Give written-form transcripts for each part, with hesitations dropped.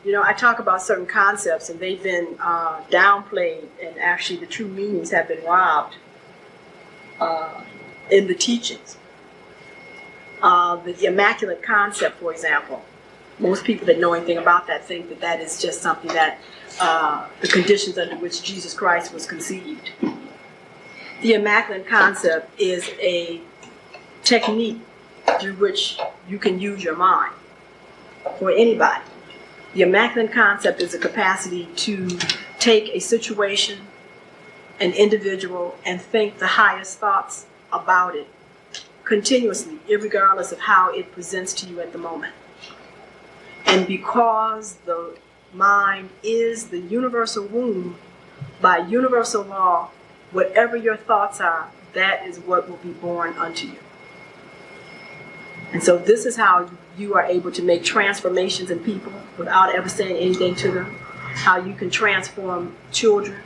You know, I talk about certain concepts, and they've been downplayed, and actually the true meanings have been robbed in the teachings. The Immaculate concept, for example, most people that know anything about that think that that is just something that the conditions under which Jesus Christ was conceived. The Immaculate concept is a technique through which you can use your mind for anybody. The Immaculate concept is a capacity to take a situation, an individual, and think the highest thoughts about it continuously, irregardless of how it presents to you at the moment. And because the mind is the universal womb, by universal law, whatever your thoughts are, that is what will be born unto you. And so this is how you are able to make transformations in people without ever saying anything to them. How you can transform children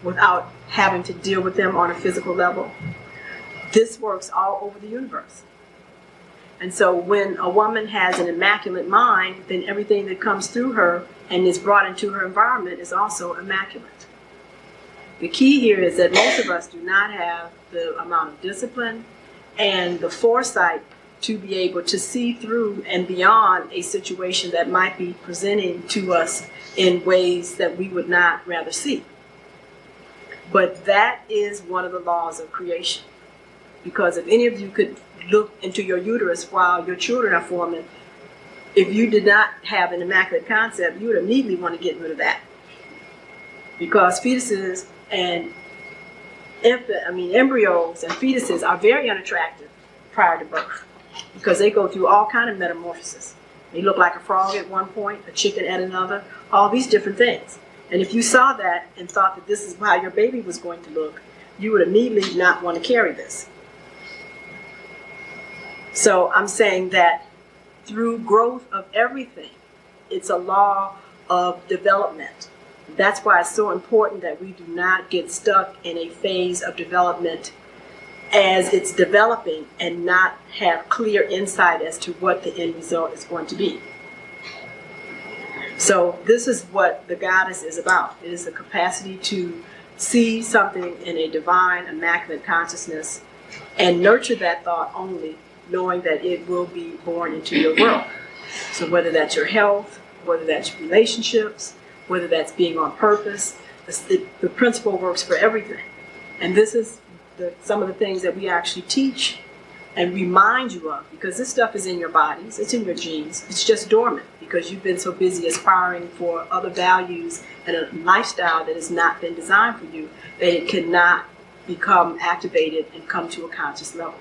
without having to deal with them on a physical level. This works all over the universe. And so when a woman has an immaculate mind, then everything that comes through her and is brought into her environment is also immaculate. The key here is that most of us do not have the amount of discipline and the foresight to be able to see through and beyond a situation that might be presenting to us in ways that we would not rather see. But that is one of the laws of creation. Because if any of you could look into your uterus while your children are forming, if you did not have an immaculate concept, you would immediately want to get rid of that. Because fetuses and embryos and fetuses are very unattractive prior to birth, because they go through all kind of metamorphosis. They look like a frog at one point, a chicken at another, all these different things. And if you saw that and thought that this is how your baby was going to look, you would immediately not want to carry this. So I'm saying that through growth of everything, it's a law of development. That's why it's so important that we do not get stuck in a phase of development as it's developing and not have clear insight as to what the end result is going to be. So this is what the goddess is about. It is the capacity to see something in a divine, immaculate consciousness and nurture that thought only, knowing that it will be born into your world. So whether that's your health, whether that's your relationships, whether that's being on purpose, the principle works for everything. And this is some of the things that we actually teach and remind you of, because this stuff is in your bodies, it's in your genes, it's just dormant because you've been so busy aspiring for other values and a lifestyle that has not been designed for you, that it cannot become activated and come to a conscious level.